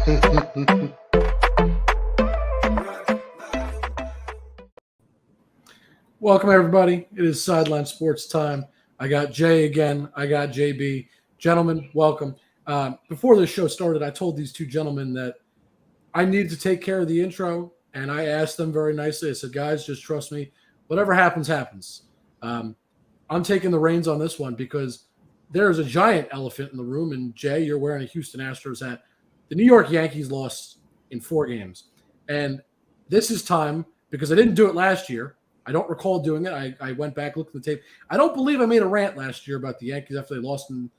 Welcome, everybody. It is Sideline Sports time. I got Jay again. I got JB. Gentlemen, welcome. Before this show started, I told these two gentlemen that I needed to take care of the intro, and I asked them very nicely. I said, guys, just trust me. Whatever happens, happens. I'm taking the reins on this one because there is a giant elephant in the room, and Jay, you're wearing a Houston Astros hat. The New York Yankees lost in 4 games, and this is time because I didn't do it last year. I don't recall doing it. I went back, looked at the tape. I don't believe I made a rant last year about the Yankees after they lost in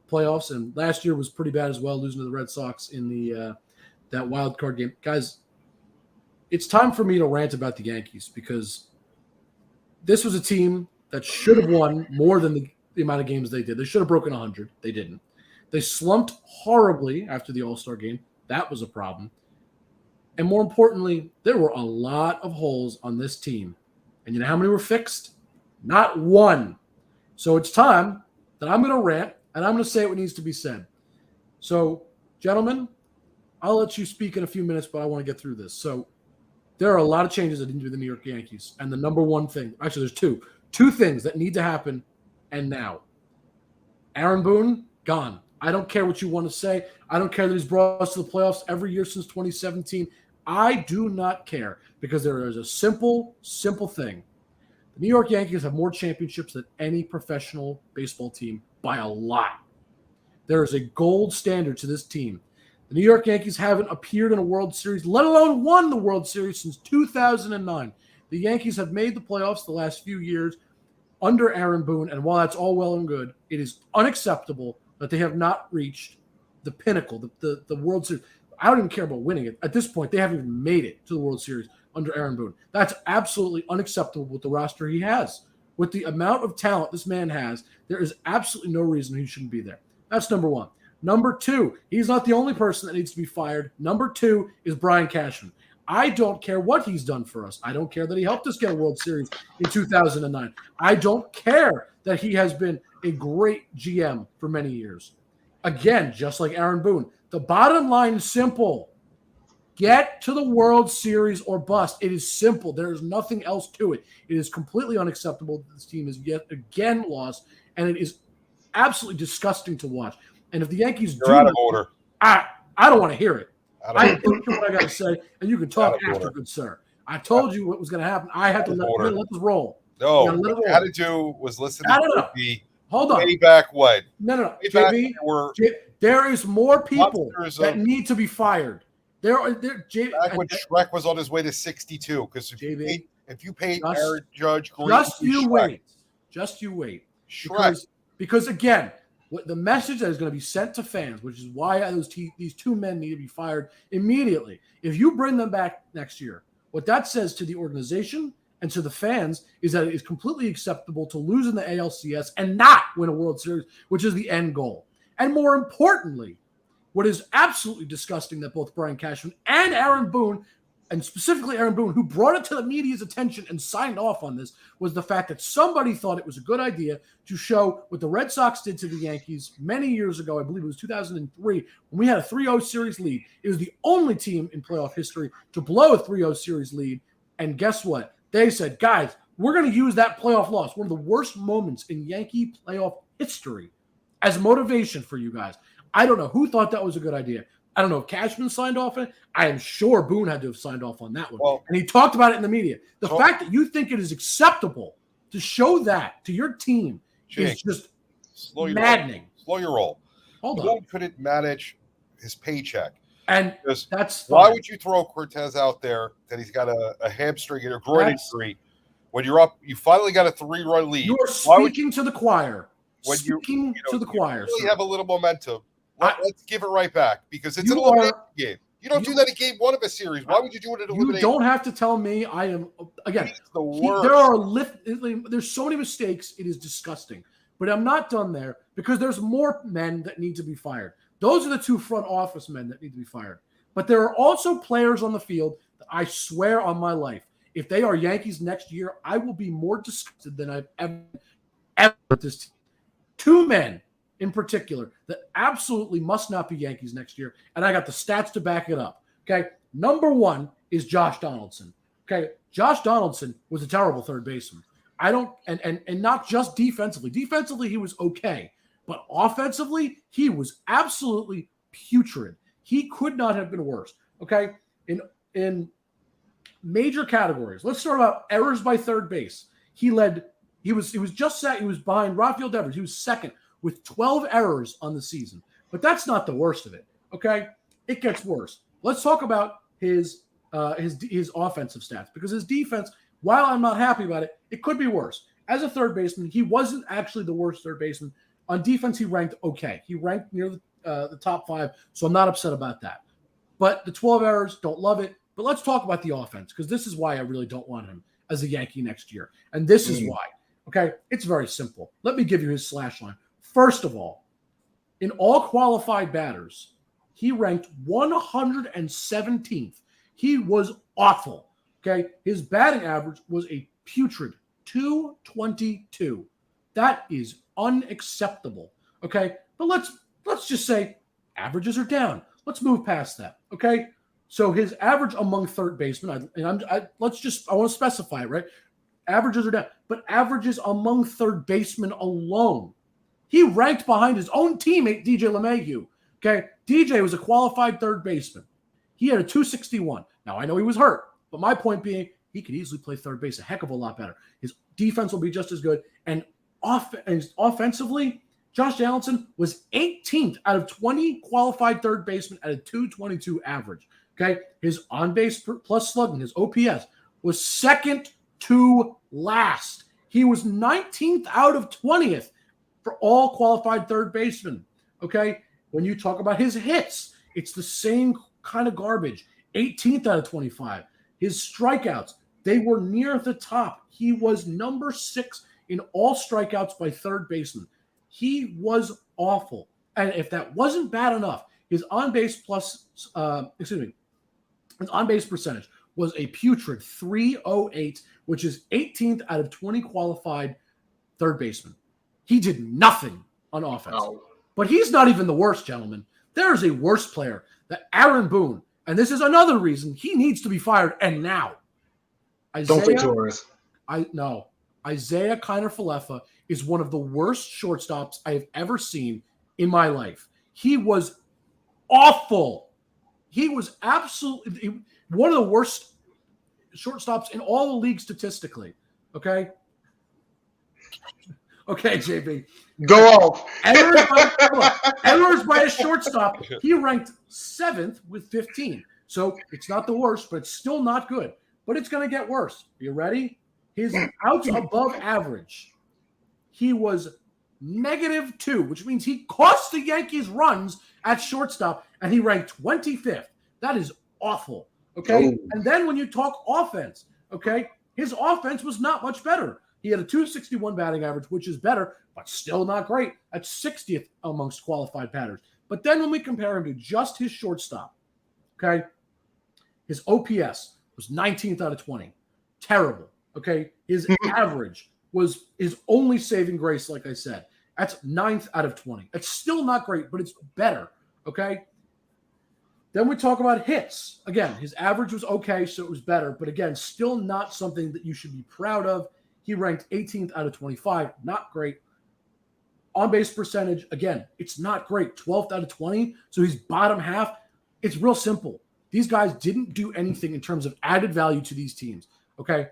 playoffs, and last year was pretty bad as well, losing to the Red Sox in the that wild card game. Guys, it's time for me to rant about the Yankees because this was a team that should have won more than the amount of games they did. They should have broken 100. They didn't. They slumped horribly after the All-Star game. That was a problem. And more importantly, there were a lot of holes on this team. And you know how many were fixed? Not one. So it's time that I'm going to rant, and I'm going to say what needs to be said. So, gentlemen, I'll let you speak in a few minutes, but I want to get through this. So there are a lot of changes that need to do with the New York Yankees. And the number one thing – actually, there's two things that need to happen, and now. Aaron Boone, gone. I don't care what you want to say. I don't care that he's brought us to the playoffs every year since 2017. I do not care because there is a simple thing. The New York Yankees have more championships than any professional baseball team by a lot. There is a gold standard to this team. The New York Yankees haven't appeared in a World Series, let alone won the World Series since 2009. The Yankees have made the playoffs the last few years under Aaron Boone, and while that's all well and good, it is unacceptable that they have not reached the pinnacle, the World Series. I don't even care about winning it. At this point, they haven't even made it to the World Series under Aaron Boone. That's absolutely unacceptable with the roster he has. With the amount of talent this man has, there is absolutely no reason he shouldn't be there. That's number one. Number two, he's not the only person that needs to be fired. Number two is Brian Cashman. I don't care what he's done for us. I don't care that he helped us get a World Series in 2009. I don't care that he has been a great GM for many years. Again, just like Aaron Boone, the bottom line is simple. Get to the World Series or bust. It is simple. There is nothing else to it. It is completely unacceptable that this team is yet again lost, and it is absolutely disgusting to watch. And if the Yankees You're out of order. I don't want to hear it. I don't care what I got to say, and you can talk after, good sir. I told you what was going to happen. I had to let this roll. No, what you had to do was listen to the Hold on. Way back what? No. JB, there is more people that need to be fired. Back when Shrek was on his way to 62, because if you paid Aaron Judge, just you wait. Shrek. Because again, the message that is going to be sent to fans, which is why these two men need to be fired immediately. If you bring them back next year, what that says to the organization and to the fans is that it is completely acceptable to lose in the ALCS and not win a World Series, which is the end goal. And more importantly, what is absolutely disgusting that both Brian Cashman and Aaron Boone, and specifically Aaron Boone, who brought it to the media's attention and signed off on this, was the fact that somebody thought it was a good idea to show what the Red Sox did to the Yankees many years ago. I believe it was 2003, when we had a 3-0 series lead. It was the only team in playoff history to blow a 3-0 series lead. And guess what? They said, guys, we're going to use that playoff loss, one of the worst moments in Yankee playoff history, as motivation for you guys. I don't know who thought that was a good idea. I don't know if Cashman signed off on it. I am sure Boone had to have signed off on that one. Well, and he talked about it in the media. The fact that you think it is acceptable to show that to your team is just maddening. Slow your roll. Hold on. Boone couldn't manage his paycheck. And that's fine. Why would you throw Cortez out there that he's got a hamstring and a groin injury when you're up? You finally got a 3-run lead. You are speaking to the choir. When you really have a little momentum. Let's give it right back because it's an elimination game. You don't do that in game one of a series. Why would you do it in elimination? You don't have to tell me. I am again. The worst. There's so many mistakes. It is disgusting. But I'm not done there because there's more men that need to be fired. Those are the two front office men that need to be fired. But there are also players on the field that I swear on my life, if they are Yankees next year, I will be more disgusted than I've ever with this team. 2 men in particular that absolutely must not be Yankees next year, and I got the stats to back it up. Okay, number one is Josh Donaldson. Okay, Josh Donaldson was a terrible third baseman. I don't, and not just defensively. Defensively, he was okay, but offensively, he was absolutely putrid. He could not have been worse. Okay, in major categories, let's start out errors by third base. He was behind Rafael Devers. He was second with 12 errors on the season. But that's not the worst of it. Okay, it gets worse. Let's talk about his offensive stats, because his defense, while I'm not happy about it, it could be worse. As a third baseman, he wasn't actually the worst third baseman. On defense, he ranked okay. He ranked near the top 5, so I'm not upset about that. But the 12 errors, don't love it. But let's talk about the offense, because this is why I really don't want him as a Yankee next year. And this is why. Okay? It's very simple. Let me give you his slash line. First of all, in all qualified batters, he ranked 117th. He was awful. Okay? His batting average was a putrid 222. That is unacceptable. Okay? But let's just say averages are down. Let's move past that. Okay? So his average among third basemen, I want to specify it, right? Averages are down, but averages among third basemen alone. He ranked behind his own teammate, DJ LeMahieu. Okay? DJ was a qualified third baseman. He had a 261. Now, I know he was hurt, but my point being, he could easily play third base a heck of a lot better. His defense will be just as good. And offensively, Josh Donaldson was 18th out of 20 qualified third basemen at a 222 average. Okay, his on-base plus slugging, his OPS, was second to last. He was 19th out of 20th for all qualified third basemen. Okay, when you talk about his hits, it's the same kind of garbage. 18th out of 25. His strikeouts, they were near the top. He was number 6 in all strikeouts by third baseman. He was awful. And if that wasn't bad enough, his on-base percentage was a putrid 308, which is 18th out of 20 qualified third basemen. He did nothing on offense. Oh. But he's not even the worst, gentlemen. There is a worse player, that Aaron Boone, and this is another reason he needs to be fired, and now. Don't think Torres. Isaiah Kiner-Falefa is one of the worst shortstops I have ever seen in my life. He was awful. He was absolutely one of the worst shortstops in all the league statistically. Okay? Okay, JB. Go off. Errors by a shortstop. He ranked 7th with 15. So it's not the worst, but it's still not good. But it's going to get worse. Are you ready? His outs above average. He was -2, which means he cost the Yankees runs at shortstop, and he ranked 25th. That is awful. Okay? Oh. And then when you talk offense, okay, his offense was not much better. He had a 261 batting average, which is better, but still not great. At 60th amongst qualified batters. But then when we compare him to just his shortstop, okay, his OPS was 19th out of 20. Terrible. Okay? His average was his only saving grace, like I said. That's 9th out of 20. It's still not great, but it's better. Okay? Then we talk about hits. Again, his average was okay, so it was better. But again, still not something that you should be proud of. He ranked 18th out of 25. Not great. On-base percentage, again, it's not great. 12th out of 20. So he's bottom half. It's real simple. These guys didn't do anything in terms of added value to these teams. Okay?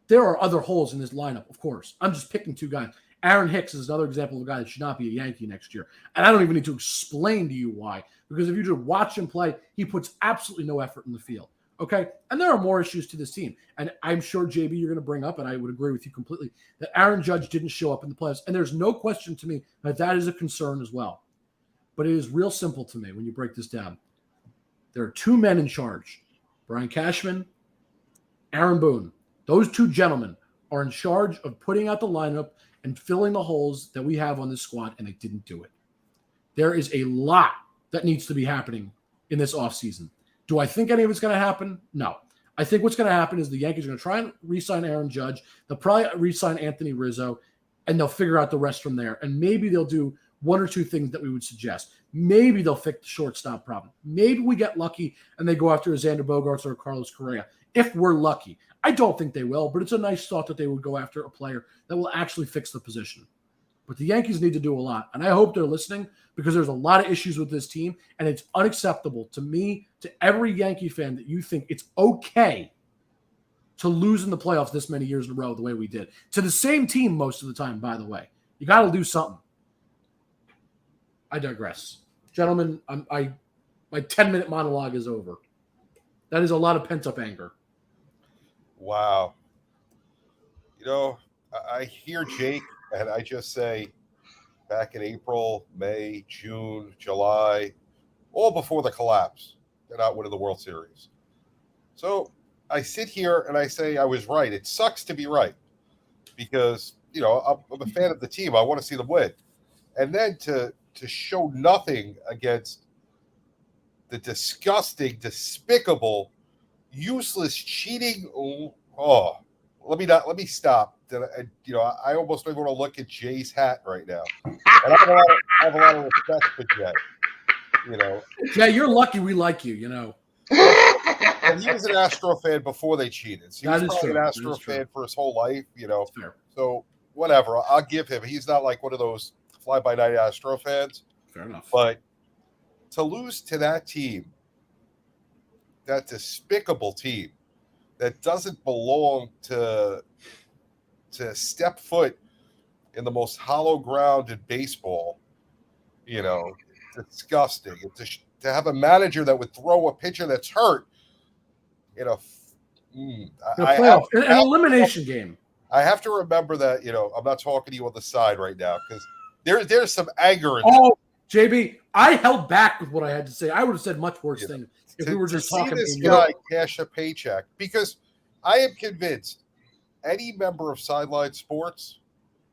There are other holes in this lineup, of course. I'm just picking 2 guys. Aaron Hicks is another example of a guy that should not be a Yankee next year. And I don't even need to explain to you why. Because if you just watch him play, he puts absolutely no effort in the field. Okay? And there are more issues to this team. And I'm sure, JB, you're going to bring up, and I would agree with you completely, that Aaron Judge didn't show up in the playoffs. And there's no question to me that that is a concern as well. But it is real simple to me when you break this down. There are 2 men in charge. Brian Cashman, Aaron Boone. Those 2 gentlemen are in charge of putting out the lineup and filling the holes that we have on this squad, and they didn't do it. There is a lot that needs to be happening in this offseason. Do I think any of it's going to happen? No. I think what's going to happen is the Yankees are going to try and re-sign Aaron Judge. They'll probably re-sign Anthony Rizzo, and they'll figure out the rest from there. And maybe they'll do one or two things that we would suggest. Maybe they'll fix the shortstop problem. Maybe we get lucky and they go after Xander Bogaerts or Carlos Correa. If we're lucky. I don't think they will, but it's a nice thought that they would go after a player that will actually fix the position. But the Yankees need to do a lot, and I hope they're listening because there's a lot of issues with this team, and it's unacceptable to me, to every Yankee fan, that you think it's okay to lose in the playoffs this many years in a row the way we did. To the same team most of the time, by the way. You got to do something. I digress. Gentlemen, my 10-minute monologue is over. That is a lot of pent-up anger. Wow. I hear Jake, and I just say back in April, May, June, July, all before the collapse, they're not winning the World Series. So I sit here and I say I was right. It sucks to be right because, I'm a fan of the team. I want to see them win. And then to show nothing against the disgusting, despicable, useless, cheating. Oh, let me stop. I almost don't want to look at Jay's hat right now. And I have a lot of respect for Jay. Jay, you're lucky we like you. And he was an Astro fan before they cheated. So he was probably an Astro fan for his whole life. Fair. So whatever, I'll give him. He's not like one of those fly-by-night Astro fans. Fair enough. But to lose to that team, that despicable team that doesn't belong to step foot in the most hollow ground in baseball, disgusting. To have a manager that would throw a pitcher that's hurt in an elimination game. I have to remember that, I'm not talking to you on the side right now because there's some anger in JB, I held back with what I had to say. I would have said much worse things if we were just talking. This guy cash a paycheck, because I am convinced any member of Sideline Sports,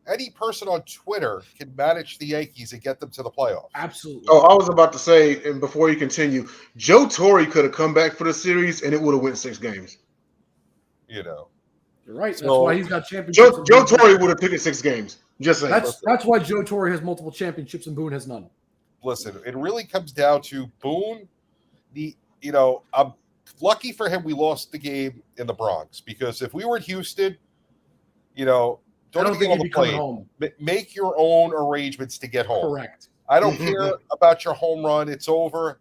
any person on Twitter can manage the Yankees and get them to the playoffs. Absolutely. Oh, I was about to say, and before you continue, Joe Torre could have come back for the series and it would have went 6 games. You're right. That's why he's got championships. Joe Torre would have took it 6 games. Just saying. That's why Joe Torre has multiple championships and Boone has none. Listen, it really comes down to Boone. I'm lucky for him we lost the game in the Bronx, because if we were in Houston, don't think he'd be coming home. Make your own arrangements to get home. Correct. I don't care about your home run. It's over.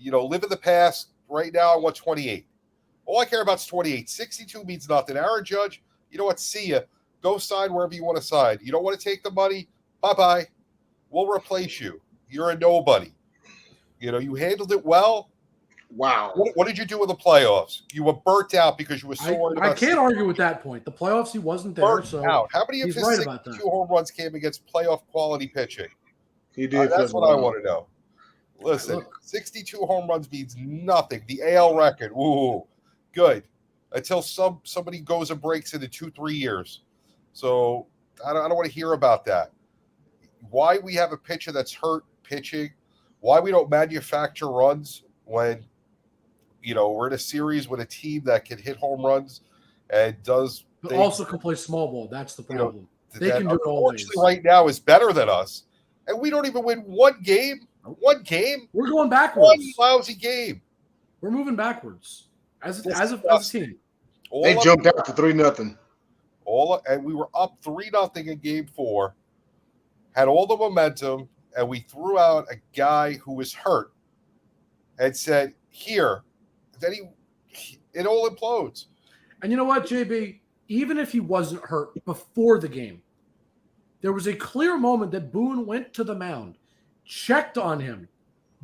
Live in the past. Right now, I want 28. All I care about is 28. 62 means nothing. Aaron Judge, you know what? See ya. Go sign wherever you want to sign. You don't want to take the money? Bye-bye. We'll replace you. You're a nobody. You handled it well. Wow. What did you do in the playoffs? You were burnt out because you were so worried about. I can't argue with that point. The playoffs, he wasn't there. Burnt out. How many of his 62 home runs came against playoff quality pitching? He did. That's what I want to know. Listen, 62 home runs means nothing. The AL record, ooh, good. Until somebody goes and breaks it in 2-3 years. So I don't want to hear about that. Why we have a pitcher that's hurt pitching, why we don't manufacture runs when we're in a series with a team that can hit home runs and does. But also can play small ball. That's the problem. They can do it always. Right now is better than us, and we don't even win one game. One game. We're going backwards. One lousy game. We're moving backwards as a team. They jumped out to 3-0. And we were up 3-0 in Game 4. Had all the momentum, and we threw out a guy who was hurt, and said, "Here." Then it all implodes. And you know what, JB? Even if he wasn't hurt before the game, there was a clear moment that Boone went to the mound, checked on him.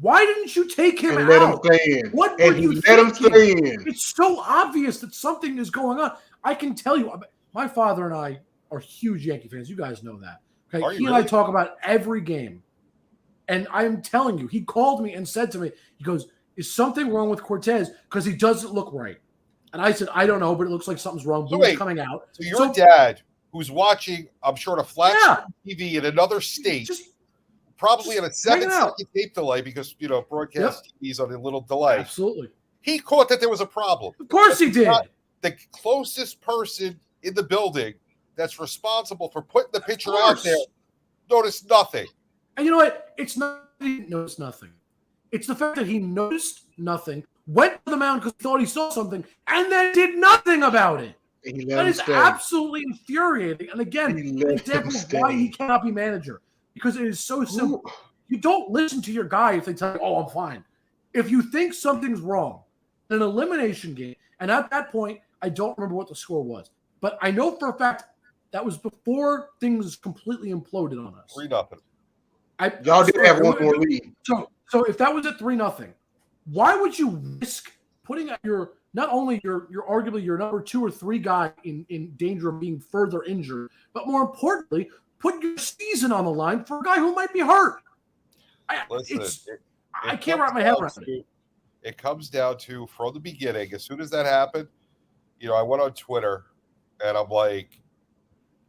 Why didn't you take him and out? Let him stay in. What were you let him stay in. It's so obvious that something is going on. I can tell you, my father and I are huge Yankee fans. You guys know that. Okay, he and I talk about every game. And I'm telling you, he called me and said to me, he goes, "Is something wrong with Cortez? Because he doesn't look right." And I said, "I don't know, but it looks like something's wrong." Boone's coming out. So your dad, who's watching, I'm sure, on a flat screen TV in another state, probably in a 7-second tape delay because, broadcast TV's on a little delay. Absolutely. He caught that there was a problem. Of course he did. The closest person in the building that's responsible for putting the pitcher out there noticed nothing. And you know what? It's not that he noticed nothing. It's the fact that he noticed nothing, went to the mound because he thought he saw something, and then did nothing about it. And he let That him is stay. absolutely infuriating. And again, He an let him example of why he stay. cannot be manager. Because it is so simple. You don't listen to your guy if they tell you, oh, I'm fine. If you think something's wrong, an elimination game, and at that point, I don't remember what the score was, but I know for a fact that was before things completely imploded on us. 3-0. Y'all did have one more lead. So if that was at 3-0, why would you risk putting your not only your arguably your number 2 or 3 guy in danger of being further injured, but more importantly, put your season on the line for a guy who might be hurt? I can't wrap my head around it. It comes down to, from the beginning, as soon as that happened, I went on Twitter and I'm like,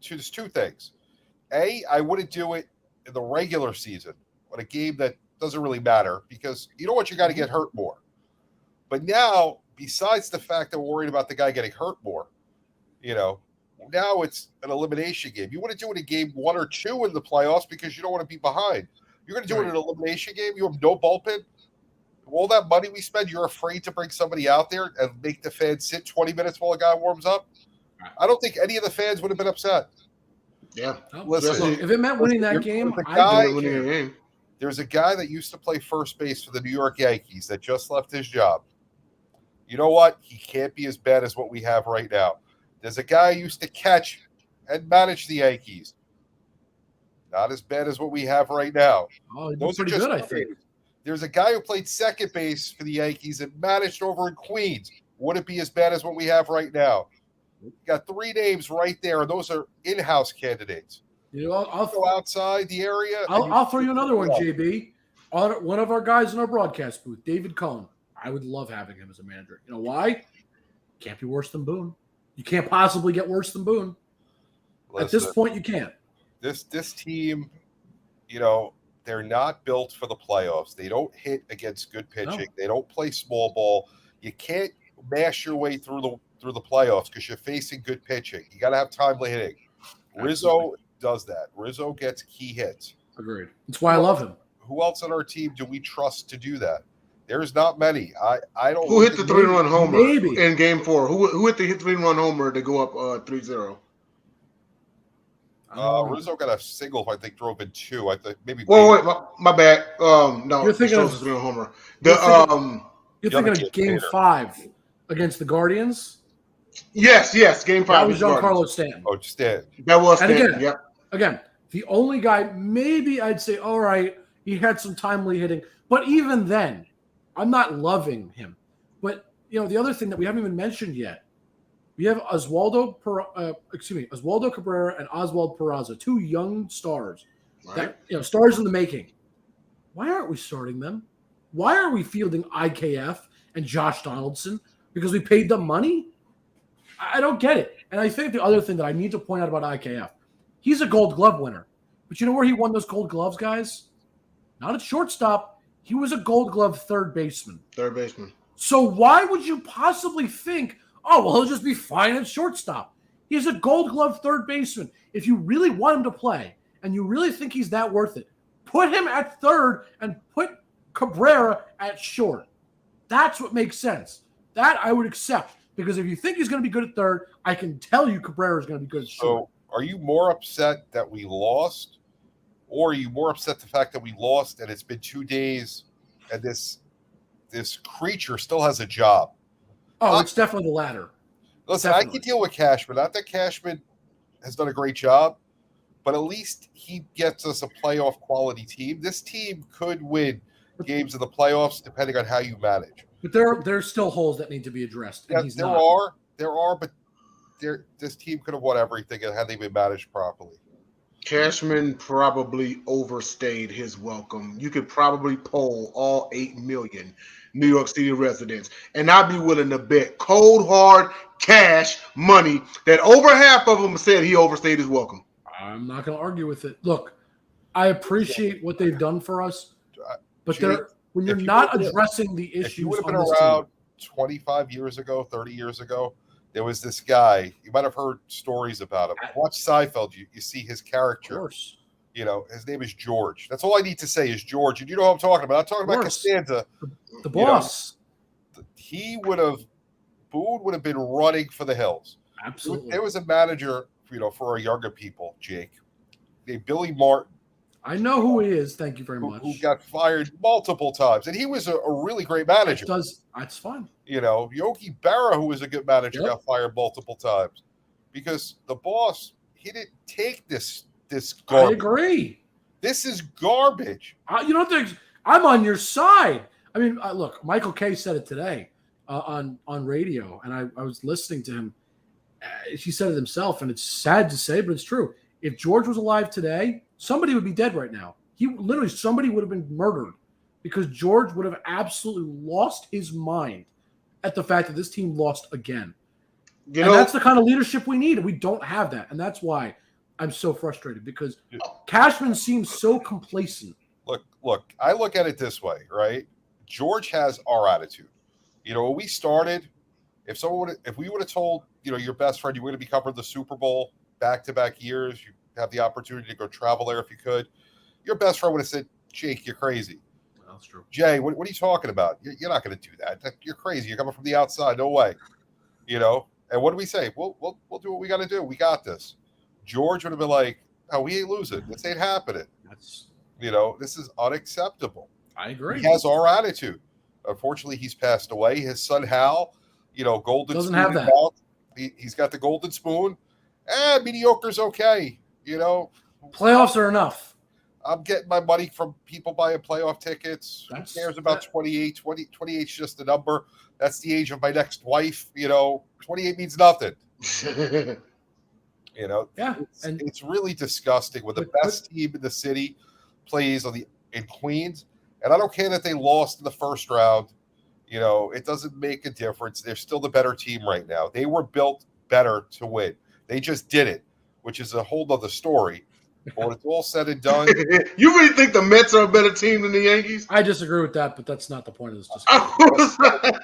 there's 2 things. A, I wouldn't do it in the regular season on a game that doesn't really matter because you don't want your guy to get hurt more. But now, besides the fact that we're worried about the guy getting hurt more, now it's an elimination game. You want to do it in game 1 or 2 in the playoffs because you don't want to be behind. You're going to do it in an elimination game. You have no bullpen. All that money we spend, you're afraid to bring somebody out there and make the fans sit 20 minutes while a guy warms up? I don't think any of the fans would have been upset. Yeah. Listen, if it meant winning that game, there's a guy that used to play first base for the New York Yankees that just left his job. You know what? He can't be as bad as what we have right now. There's a guy who used to catch and manage the Yankees. Not as bad as what we have right now. Oh, he's pretty good, I think. There's a guy who played second base for the Yankees and managed over in Queens. Would it be as bad as what we have right now? You got 3 names right there, and those are in-house candidates. I'll go outside the area. I'll throw you another one, JB. One of our guys in our broadcast booth, David Cohn. I would love having him as a manager. You know why? Can't be worse than Boone. You can't possibly get worse than Boone. Listen, at this point, you can't. This team, they're not built for the playoffs. They don't hit against good pitching. No. They don't play small ball. You can't mash your way through the playoffs because you're facing good pitching. You got to have timely hitting. Rizzo does that. Rizzo gets key hits. Agreed. That's why I love him. Who else on our team do we trust to do that? There's not many. I don't. Who hit the 3-run homer in Game 4? Who hit the 3-run homer to go up 3-0? Rizzo got a single. I think drove in 2. I think maybe. Wait, my bad. No, you're thinking of 3-run homer. You're thinking of Game 5 against the Guardians. Yes, Game 5. That was Giancarlo Stanton. Oh, Stanton. That was Stanton. And again, the only guy maybe I'd say, all right, he had some timely hitting, but even then, I'm not loving him. But the other thing that we haven't even mentioned yet, we have Oswaldo Cabrera and Oswald Peraza, 2 young stars, that stars in the making. Why aren't we starting them? Why are we fielding IKF and Josh Donaldson? Because we paid them money? I don't get it. And I think the other thing that I need to point out about IKF, he's a Gold Glove winner. But you know where he won those Gold Gloves, guys? Not at shortstop. He was a Gold Glove third baseman. So why would you possibly think, oh, well, he'll just be fine at shortstop? He's a Gold Glove third baseman. If you really want him to play and you really think he's that worth it, put him at third and put Cabrera at short. That's what makes sense. That I would accept. Because if you think he's going to be good at third, I can tell you Cabrera is going to be good at short. So are you more upset that we lost, or are you more upset the fact that we lost and it's been 2 days and this creature still has a job? Oh, it's definitely the latter. Listen, I can deal with Cashman. Not that Cashman has done a great job, but at least he gets us a playoff quality team. This team could win games in the playoffs depending on how you manage. But there's still holes that need to be addressed. Yeah, there are, but this team could have won everything had they been managed properly. Cashman probably overstayed his welcome. You could probably poll all 8 million New York City residents, and I'd be willing to bet cold, hard cash money that over half of them said he overstayed his welcome. I'm not going to argue with it. Look, I appreciate what they've done for us, but when you're not addressing the issues, if you would have been around 25 years ago, 30 years ago, there was this guy. You might have heard stories about him. Watch Seinfeld. You see his character. Of course. You know, his name is George. That's all I need to say is George. And you know what I'm talking about. I'm talking about Costanza. The boss. Boone would have been running for the hills. Absolutely. There was a manager, for our younger people, Jake, named Billy Martin. I know who he is. Thank you very much. Who got fired multiple times. And he was a really great manager. That's fine. Yogi Berra, who was a good manager, got fired multiple times. Because the boss, he didn't take this garbage. I agree. This is garbage. I'm on your side. I mean, look, Michael Kay said it today on radio, and I was listening to him. He said it himself, and it's sad to say, but it's true. If George was alive today, somebody would be dead right now. Somebody would have been murdered because George would have absolutely lost his mind at the fact that this team lost again. That's the kind of leadership we need, and we don't have that. And that's why I'm so frustrated because Cashman seems so complacent. Look, I look at it this way, right? George has our attitude. When we started, if we would have told, your best friend you were going to be covering the Super Bowl back-to-back years, you have the opportunity to go travel there if you could, your best friend would have said, Jake, you're crazy. Well, that's true. Jay, what are you talking about? You're not going to do that. You're crazy. You're coming from the outside. No way. And what do we say? We'll do what we got to do. We got this. George would have been like, "No, we ain't losing. This ain't happening." This is unacceptable. I agree. He has our attitude. Unfortunately, he's passed away. His son Hal, golden doesn't spoon have that. He's got the golden spoon. Mediocre's okay. Playoffs are enough. I'm getting my money from people buying playoff tickets. Who cares about 28? 28 is just a number. That's the age of my next wife. 28 means nothing. It's really disgusting when the best team in the city plays in Queens. And I don't care that they lost in the first round. It doesn't make a difference. They're still the better team right now. They were built better to win. They just did it, which is a whole other story. But when it's all said and done. You really think the Mets are a better team than the Yankees? I disagree with that, but that's not the point of this discussion.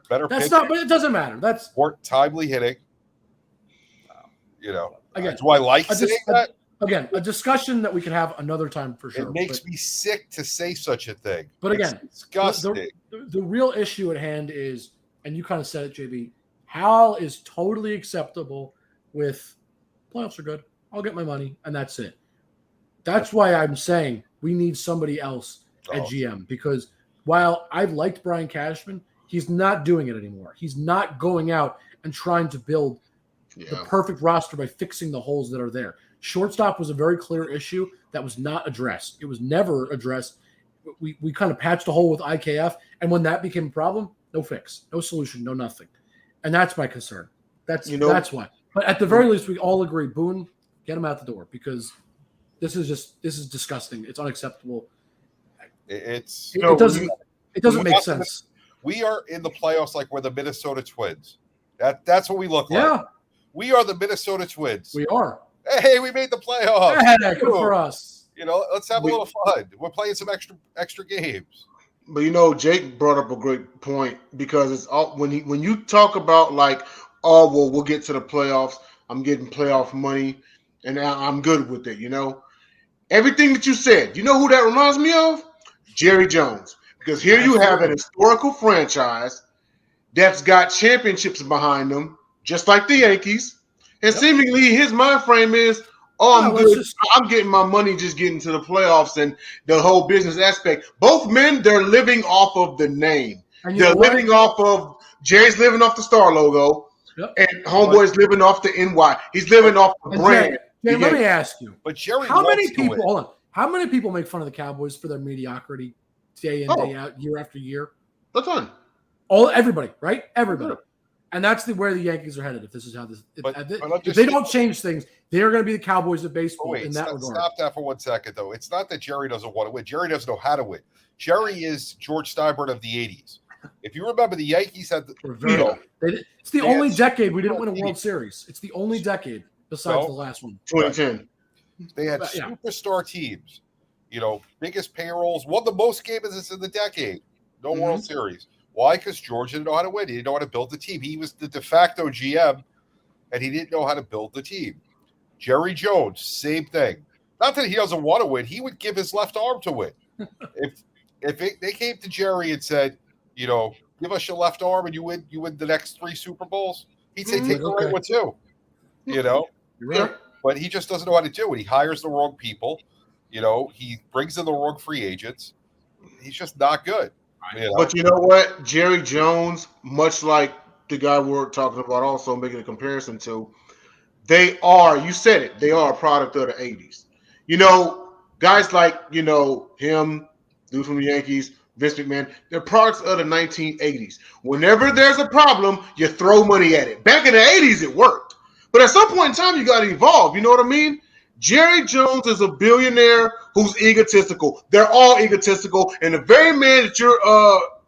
Better that's pitching. not, but it doesn't matter. That's more timely hitting. Again, do I like saying that? Again, a discussion that we can have another time for sure. It makes me sick to say such a thing. But again, it's disgusting. The real issue at hand is, and you kind of said it, JB, Hal is totally acceptable with playoffs are good. I'll get my money, and that's it. That's why I'm saying we need somebody else at GM because while I've liked Brian Cashman, he's not doing it anymore. He's not going out and trying to build the perfect roster by fixing the holes that are there. Shortstop was a very clear issue that was not addressed. It was never addressed. We kind of patched a hole with IKF, and when that became a problem, no fix, no solution, no nothing. And that's my concern. That's why. But at the very least, we all agree, Boone, get him out the door because this is disgusting. It's unacceptable. It doesn't make sense. We are in the playoffs like we're the Minnesota Twins. That's what we look like. Yeah. We are the Minnesota Twins. We are. Hey, we made the playoffs. Good for us. Let's have a little fun. We're playing some extra games. But Jake brought up a great point because it's all when you talk about we'll get to the playoffs. I'm getting playoff money, and I'm good with it. Everything that you said. You know who that reminds me of? Jerry Jones. Because here you have an historical franchise that's got championships behind them, just like the Yankees. And seemingly his mind frame is, I'm good. I'm getting my money just getting to the playoffs and the whole business aspect. Both men, they're living off of the name. They're living off of – Jerry's living off the Star logo, and Homeboy's living off the NY. He's living off the brand. Jay, let me ask you. But Jerry how many people make fun of the Cowboys for their mediocrity day in, day out, year after year? That's fine. Everybody, right? Everybody. And that's where the Yankees are headed. If this is how this, if they don't change things, they're going to be the Cowboys of baseball in that regard. Stop that for 1 second, though. It's not that Jerry doesn't want to win. Jerry doesn't know how to win. Jerry is George Steinbrenner of the '80s. If you remember, the Yankees had it's the only decade we didn't win a World Series. It's the only decade besides the last one. 2010. They had superstar teams. Biggest payrolls, won the most games in the decade. No World Series. Why? Because George didn't know how to win. He didn't know how to build the team. He was the de facto GM, and he didn't know how to build the team. Jerry Jones, same thing. Not that he doesn't want to win. He would give his left arm to win. They came to Jerry and said, give us your left arm and you win the next 3 Super Bowls, he'd say take the right one too. You're right. But he just doesn't know how to do it. He hires the wrong people. He brings in the wrong free agents. He's just not good. But you know what? Jerry Jones, much like the guy we're talking about also making a comparison to, you said it, they are a product of the 80s. Guys like, him, dude from the Yankees, Vince McMahon, they're products of the 1980s. Whenever there's a problem, you throw money at it. Back in the 80s, it worked. But at some point in time, you got to evolve. You know what I mean? Jerry Jones is a billionaire who's egotistical. They're all egotistical. And the very man that you're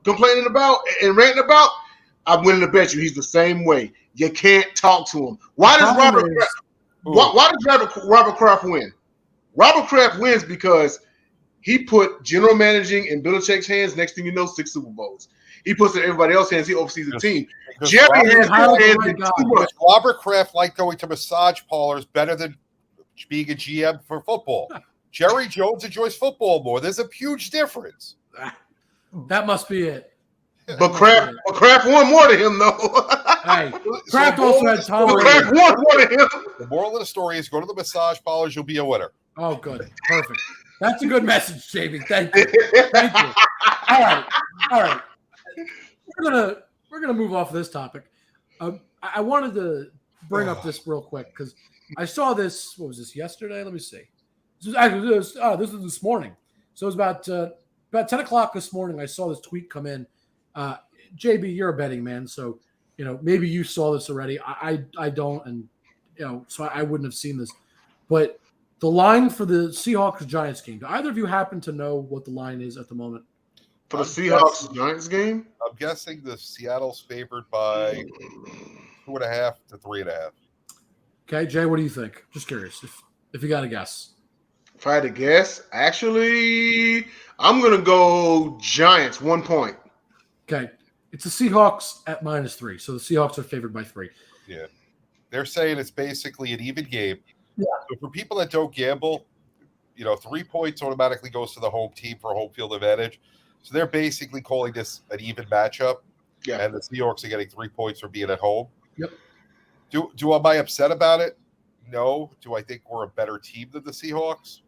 complaining about and ranting about, I'm willing to bet you he's the same way. You can't talk to him. Why does Robert Kraft win? Robert Kraft wins because he put general managing in Belichick's hands. Next thing you know, 6 Super Bowls. He puts it in everybody else's hands. He oversees the team. Jerry has hands in too much. Robert Kraft liked going to massage parlors better than being a GM for football. Jerry Jones enjoys football more. There's a huge difference. That must be it. But Kraft won more than him, though. Hey, Kraft also had Tom Brady. Kraft won more than him. The moral of the story is go to the massage parlors, you'll be a winner. Oh, good. Perfect. That's a good message, JB. Thank you. Thank you. All right. We're gonna move off of this topic. I wanted to bring up this real quick because I saw this. What was this, yesterday? Let me see. This was this morning. So it was about 10 o'clock this morning. I saw this tweet come in. JB, you're a betting man, so maybe you saw this already. I don't, and so I wouldn't have seen this. But the line for the Seahawks-Giants game. Do either of you happen to know what the line is at the moment? For the Seahawks-Giants game? I'm guessing the Seattle's favored by 2.5 to 3.5. Okay, Jay, what do you think? Just curious if you got a guess. If I had to guess, actually, I'm going to go Giants, 1 point. Okay. It's the Seahawks at -3. So the Seahawks are favored by 3. Yeah. They're saying it's basically an even game. Yeah. So for people that don't gamble, 3 points automatically goes to the home team for home field advantage. So they're basically calling this an even matchup. Yeah. And the Seahawks are getting 3 points for being at home. Yep. Am I upset about it? No. Do I think we're a better team than the Seahawks?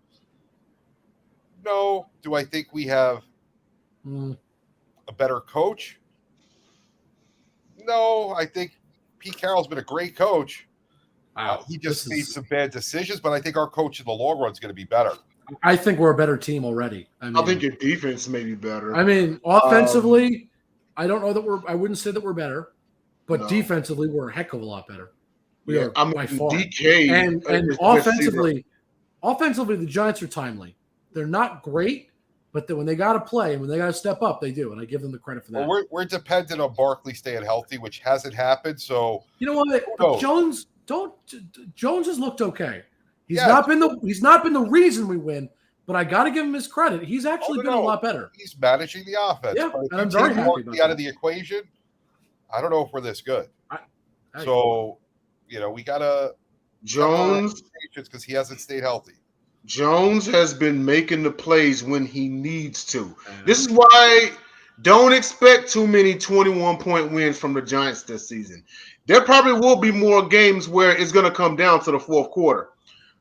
No. Do I think we have a better coach? No. I think Pete Carroll's been a great coach. Wow. He just made some bad decisions, but I think our coach in the long run is going to be better. I think we're a better team already. I think your defense may be better. I mean, offensively, I don't know that I wouldn't say that we're better, but defensively, we're a heck of a lot better. We are by far. DK and offensively, the Giants are timely. They're not great, but when they got to play and when they got to step up, they do, and I give them the credit for that. Well, we're dependent on Barkley staying healthy, which hasn't happened. So you know what, Jones has looked okay. He's not been the reason we win, but I got to give him his credit. He's actually been a lot better. He's managing the offense. Yeah, but if and I'm you very take happy Barkley about out of the equation, I don't know if we're this good. We gotta Jones because he hasn't stayed healthy. Jones has been making the plays when he needs to. This is why don't expect too many 21-point wins from the Giants this season. There probably will be more games where it's going to come down to the fourth quarter.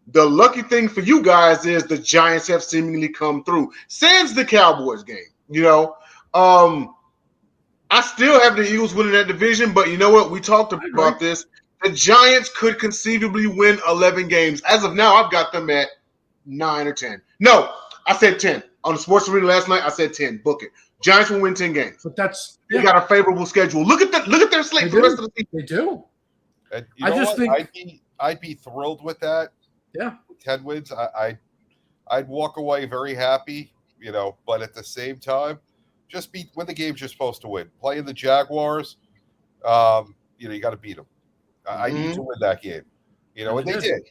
The lucky thing for you guys is the Giants have seemingly come through. Sans the Cowboys game, I still have the Eagles winning that division, but you know what? We talked about this. The Giants could conceivably win 11 games. As of now, I've got them at 9 or 10. No, I said 10. On the Sports Arena last night, I said 10. Book it. Giants will win 10 games. But they got a favorable schedule. Look at their slate for the rest of the season. They do. And I think I'd be thrilled with that. Yeah. 10 wins. I'd walk away very happy, but at the same time, just win the games you're supposed to win. Playing the Jaguars, you got to beat them. I need to win that game. And they did.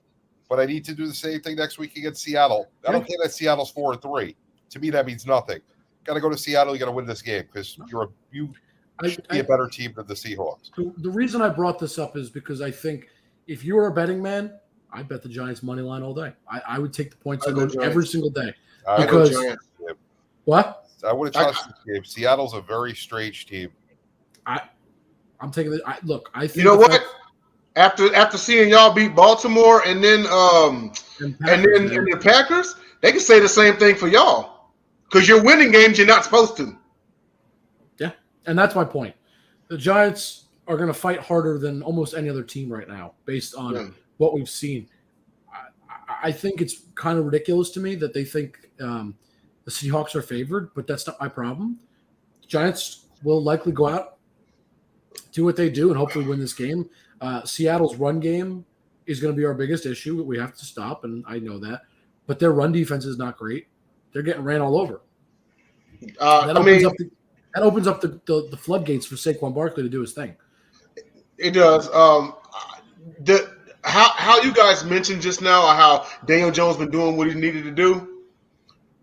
But I need to do the same thing next week against Seattle. I don't care that Seattle's 4-3. To me, that means nothing. Got to go to Seattle. You got to win this game because you should be a better team than the Seahawks. The reason I brought this up is because I think if you're a betting man, I bet the Giants money line all day. I would take the points I on go them Giants. every single day. I go Because Giants. what? I would have trusted this game. Seattle's a very strange team. I'm taking the look. I think You know the what? After seeing y'all beat Baltimore and then the Packers, they can say the same thing for y'all because you're winning games you're not supposed to. Yeah, and that's my point. The Giants are going to fight harder than almost any other team right now, based on what we've seen. I think it's kind of ridiculous to me that they think the Seahawks are favored, but that's not my problem. The Giants will likely go out, do what they do, and hopefully win this game. Seattle's run game is going to be our biggest issue that we have to stop, and I know that. But their run defense is not great. They're getting ran all over. That opens up the floodgates for Saquon Barkley to do his thing. It does. How you guys mentioned just now how Daniel Jones been doing what he needed to do.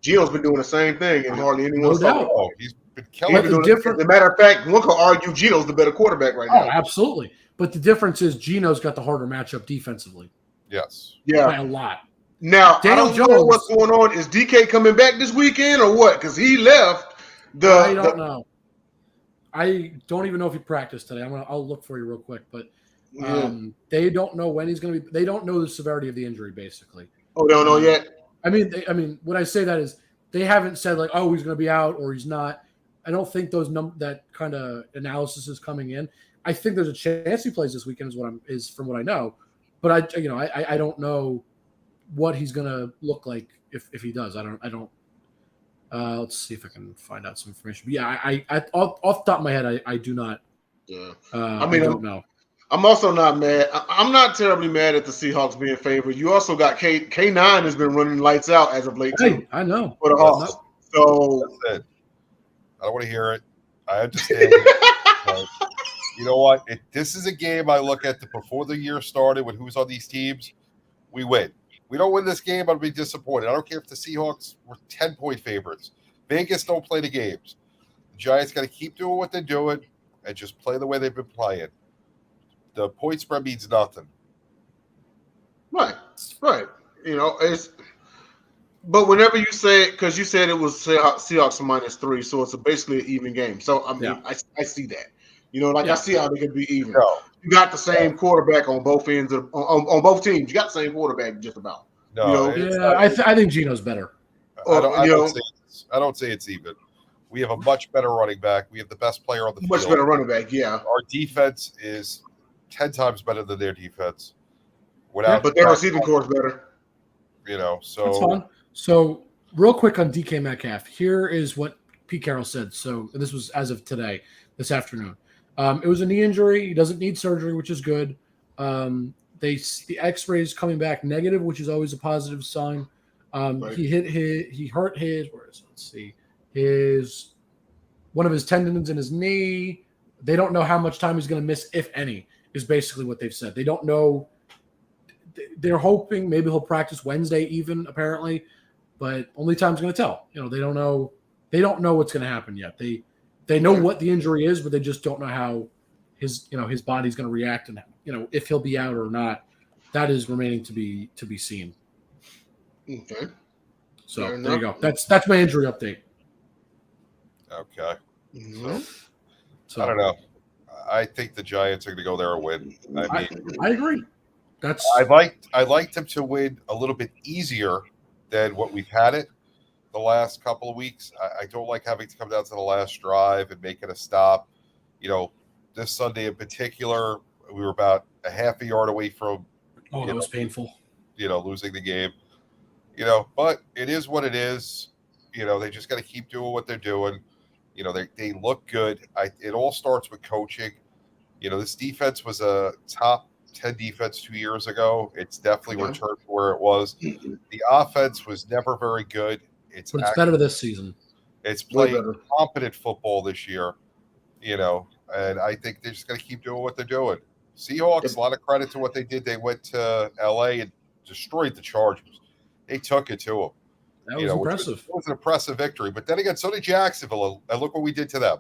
Gio's been doing the same thing, and hardly anyone's talking about it. He's been killing it. As a matter of fact, one could argue Gio's the better quarterback right now. Oh, absolutely. But the difference is Gino's got the harder matchup defensively. Yes. Yeah. By a lot. Now, Daniel I don't know what's going on. Is DK coming back this weekend or what? Because he left. I don't know. I don't even know if he practiced today. I'll look for you real quick, but they don't know when he's going to be. They don't know the severity of the injury, basically. Oh, they don't know yet. I mean, when I say that is they haven't said like, oh, he's going to be out or he's not. I don't think that kind of analysis is coming in. I think there's a chance he plays this weekend, is from what I know, but I don't know what he's going to look like if he does. I don't. Let's see if I can find out some information. But yeah, I off the top of my head, I do not. Yeah. I don't know. I'm also not mad. I'm not terribly mad at the Seahawks being favored. You also got K9 has been running lights out as of late too. I know. For the Hawks. So that's it. I don't want to hear it. I understand. You know what? This is a game I look at before the year started with who's on these teams. We win. We don't win this game, I'll be disappointed. I don't care if the Seahawks were 10-point favorites. Vegas don't play the games. The Giants got to keep doing what they're doing and just play the way they've been playing. The point spread means nothing. Right. But whenever you say it, because you said it was Seahawks -3, so it's basically an even game. So I see that. I see how they could be even. No. You got the same quarterback on both ends on both teams. You got the same quarterback just about. No, I think Gino's better. I don't say it's even. We have a much better running back. We have the best player on the field. Much better running back, yeah. Our defense is 10 times better than their defense. But their receiving core is better. So that's fun. So real quick on DK Metcalf, here is what Pete Carroll said. So this was as of today, this afternoon. It was a knee injury. He doesn't need surgery, which is good. The X-rays coming back negative, which is always a positive sign. Right. He hurt one of his tendons in his knee. They don't know how much time he's going to miss, if any, is basically what they've said. They don't know. They're hoping maybe he'll practice Wednesday even, apparently, but only time's going to tell. They don't know. They don't know what's going to happen yet. They know what the injury is, but they just don't know how his body's going to react and if he'll be out or not. That is remaining to be seen. Okay. So there you go. That's my injury update. Okay. Mm-hmm. So I don't know. I think the Giants are going to go there and win. I agree. I liked them to win a little bit easier than what we've had it the last couple of weeks. I don't like having to come down to the last drive and make it a stop. This Sunday in particular, we were about a half a yard away from. Oh, that was painful. Losing the game. But it is what it is. They just got to keep doing what they're doing. They look good. It all starts with coaching. This defense was a top 10 defense 2 years ago. It's definitely returned to where it was. The offense was never very good. But it's better this season. It's playing competent football this year, and I think they're just going to keep doing what they're doing. Seahawks, a lot of credit to what they did. They went to L.A. and destroyed the Chargers. They took it to them. That was impressive. It was an impressive victory. But then again, so did Jacksonville. And look what we did to them.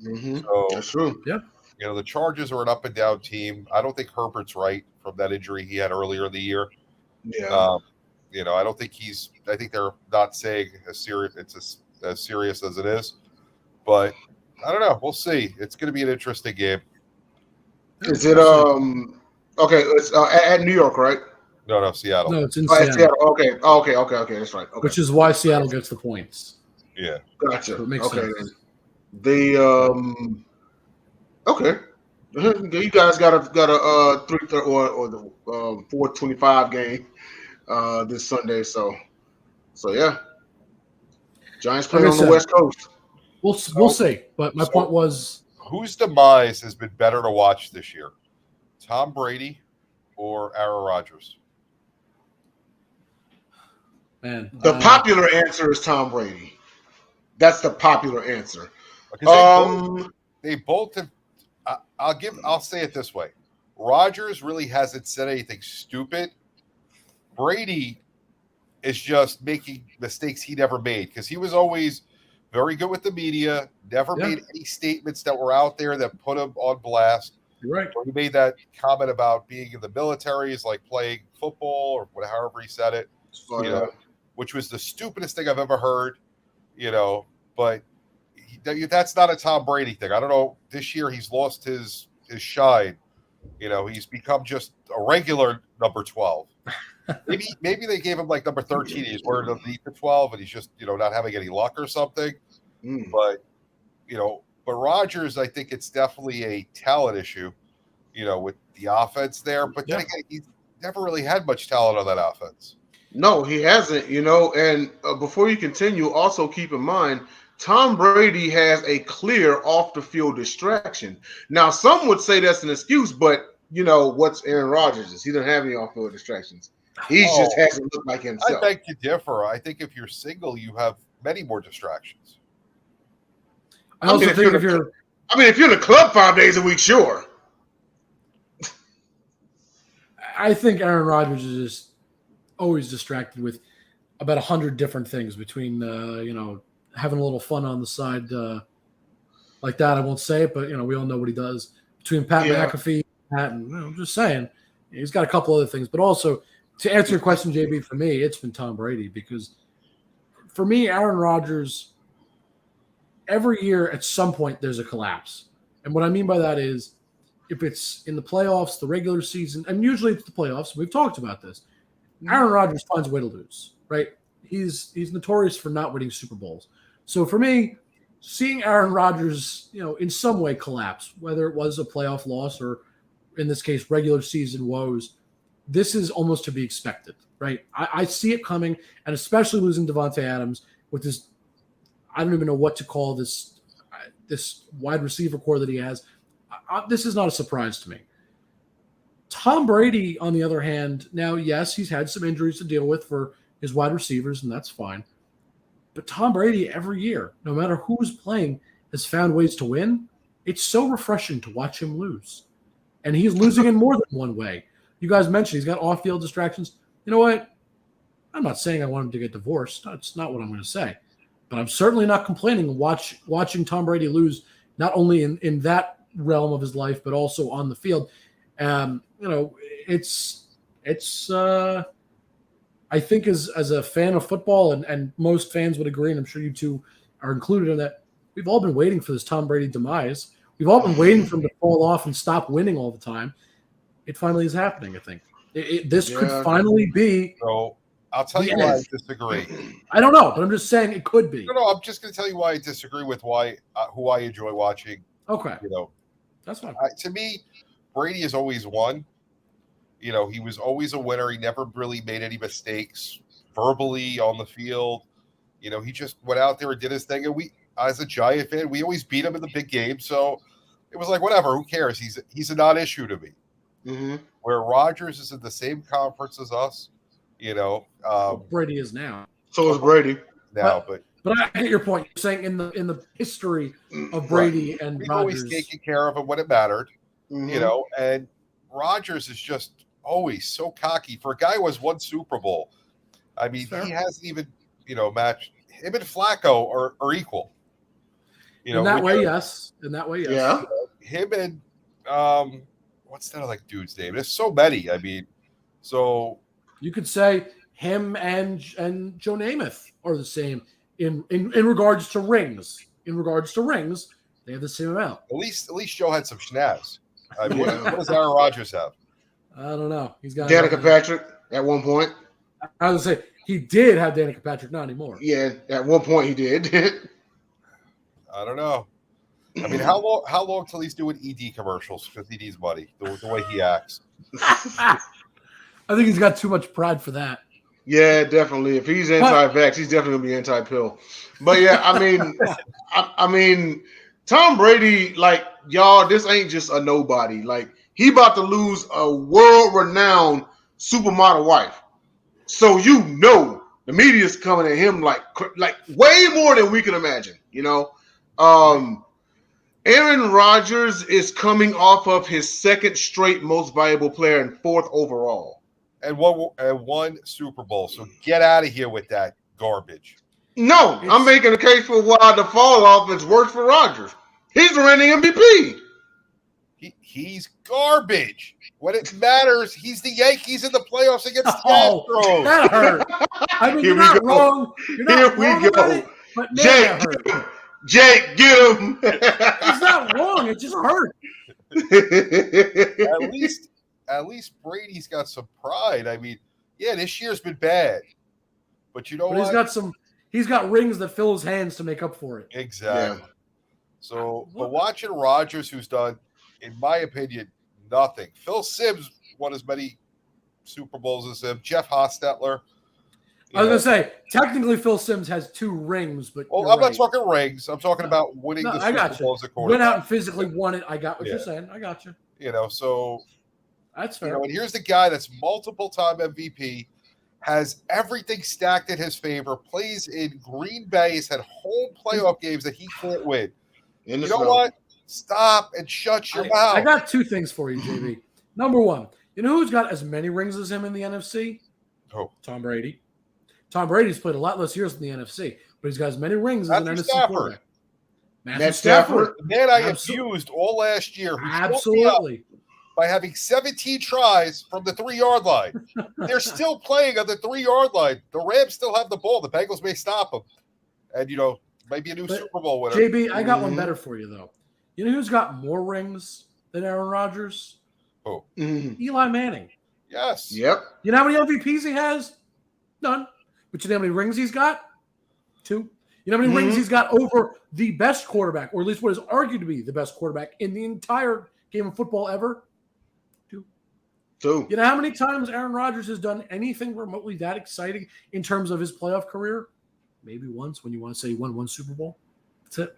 Mm-hmm. So, that's true. Yeah. The Chargers are an up and down team. I don't think Herbert's right from that injury he had earlier in the year. Yeah. I don't think I think they're not saying as serious as it is, but I don't know. We'll see. It's going to be an interesting game. Is it okay? It's at New York, right? No, Seattle. No, it's in At Seattle, Seattle. Okay. That's right. Okay, which is why Seattle gets the points. Yeah. gotcha. So it makes sense. Then. The okay. You guys got a 3 or the 4:25 game this Sunday. So yeah, Giants playing on the West Coast. We'll see. But my point was, whose demise has been better to watch this year, Tom Brady or Aaron Rodgers? Man, the popular answer is Tom Brady. That's the popular answer. They both have. I'll say it this way: Rodgers really hasn't said anything stupid. Brady is just making mistakes he never made because he was always very good with the media. Never made any statements that were out there that put him on blast. You're right. He made that comment about being in the military is like playing football or however he said it, which was the stupidest thing I've ever heard. But that's not a Tom Brady thing. I don't know. This year he's lost his shine. He's become just a regular number 12. Maybe they gave him like number 13. He's wearing underneath the 12, and he's just not having any luck or something. But Rodgers, I think it's definitely a talent issue. With the offense there. But then again, he's never really had much talent on that offense. No, he hasn't. And before you continue, also keep in mind, Tom Brady has a clear off-the-field distraction. Now, some would say that's an excuse, but what's Aaron Rodgers is? He doesn't have any off-field distractions. He just hasn't looked like himself. I beg to differ. I think if you're single, you have many more distractions. I also think if you're in the club 5 days a week, sure. I think Aaron Rodgers is just always distracted with about 100 different things between, having a little fun on the side like that. I won't say it, but, we all know what he does. Between Pat McAfee, and I'm just saying, he's got a couple other things. But also, to answer your question, JB, for me, it's been Tom Brady because for me, Aaron Rodgers, every year at some point there's a collapse. And what I mean by that is if it's in the playoffs, the regular season, and usually it's the playoffs, we've talked about this, Aaron Rodgers finds a way to lose, right? He's notorious for not winning Super Bowls. So for me, seeing Aaron Rodgers, in some way collapse, whether it was a playoff loss or in this case, regular season woes, this is almost to be expected, right? I see it coming, and especially losing Devontae Adams with this, I don't even know what to call this wide receiver core that he has. This is not a surprise to me. Tom Brady, on the other hand, now, yes, he's had some injuries to deal with for his wide receivers, and that's fine. But Tom Brady, every year, no matter who's playing, has found ways to win. It's so refreshing to watch him lose. And he's losing in more than one way. You guys mentioned he's got off-field distractions. You know what? I'm not saying I want him to get divorced. That's not what I'm going to say. But I'm certainly not complaining watching Tom Brady lose, not only in that realm of his life, but also on the field. It's I think as a fan of football, and most fans would agree, and I'm sure you two are included in that, we've all been waiting for this Tom Brady demise. We've all been waiting for him to fall off and stop winning all the time. It finally is happening, I think. This could finally be. So I'll tell you why I disagree. I don't know, but I'm just saying it could be. No, I'm just going to tell you why I disagree with who I enjoy watching. Okay. That's fine. To me, Brady has always won. He was always a winner. He never really made any mistakes verbally on the field. He just went out there and did his thing. And we, as a Giant fan, we always beat him in the big game. So it was like, whatever, who cares? He's a non-issue to me. Mm-hmm. Where Rodgers is in the same conference as us, Brady is now. So is Brady now, but I get your point. You're saying in the history of Brady and we've Rodgers, always taken care of him when it mattered, mm-hmm. And Rodgers is just always so cocky for a guy who has won Super Bowl. I mean, he hasn't even matched him and Flacco are equal. In that way, yes. Yeah. Him and what's that like dude's name? There's so many. I mean, so You could say him and Joe Namath are the same in regards to rings. In regards to rings, they have the same amount. At least Joe had some schnaz. I mean, Yeah. what does Aaron Rodgers have? I don't know. He's got Danica Patrick at one point. I was gonna say he did have Danica Patrick, not anymore. Yeah, at one point he did. I don't know. I mean, how long till he's doing ED commercials because he needs money, the way he acts. I think he's got too much pride for that. Yeah, definitely. If he's anti-vax, he's definitely gonna be anti-pill. But yeah, I mean, Tom Brady, like y'all, this ain't just a nobody. Like he about to lose a world-renowned supermodel wife. So you know the media's coming at him like way more than we can imagine. You know, Aaron Rodgers is coming off of his second straight most valuable player and fourth overall. And one Super Bowl. So get out of here with that garbage. No, I'm making a case for why the fall off is worse for Rodgers. He's the reigning MVP. He's garbage. When it matters, he's the Yankees in the playoffs against the Astros. That hurt. I mean, you're not wrong. You're not wrong about it, but man, that hurt. Jake, get him. It's not wrong. It just hurt. At least Brady's got some pride. I mean, yeah, this year's been bad, but you know what? He's got rings that fill his hands to make up for it. Exactly. Yeah. So, but watching Rodgers, who's done, in my opinion, nothing. Phil Simms won as many Super Bowls as him. Jeff Hostetler. I was going to say, technically Phil Simms has 2 rings, but I'm not talking rings. I'm talking about winning the Super Bowl as a quarterback. Went out and physically won it. I got what you're saying. I got you. You know, so that's fair. You know, and here's the guy that's multiple-time MVP, has everything stacked in his favor, plays in Green Bay, has had home playoff games that he can't win. You know what? Stop and shut your mouth. I got 2 things for you, JB. Number 1, you know who's got as many rings as him in the NFC? Oh. Tom Brady. Tom Brady's played a lot less years in the NFC, but he's got as many rings as an NFC quarterback. Matt Stafford. The man I abused all last year. Absolutely. By having 17 tries from the 3-yard line. They're still playing on the 3-yard line. The Rams still have the ball. The Bengals may stop them. And, you know, maybe a new Super Bowl winner. JB, I got one better for you, though. You know who's got more rings than Aaron Rodgers? Who? Eli Manning. Yes. Yep. You know how many MVPs he has? None. But you know how many rings he's got? 2. You know how many rings he's got over the best quarterback, or at least what is argued to be the best quarterback in the entire game of football ever? 2. You know how many times Aaron Rodgers has done anything remotely that exciting in terms of his playoff career? Maybe once, when you want to say he won 1 Super Bowl. That's it.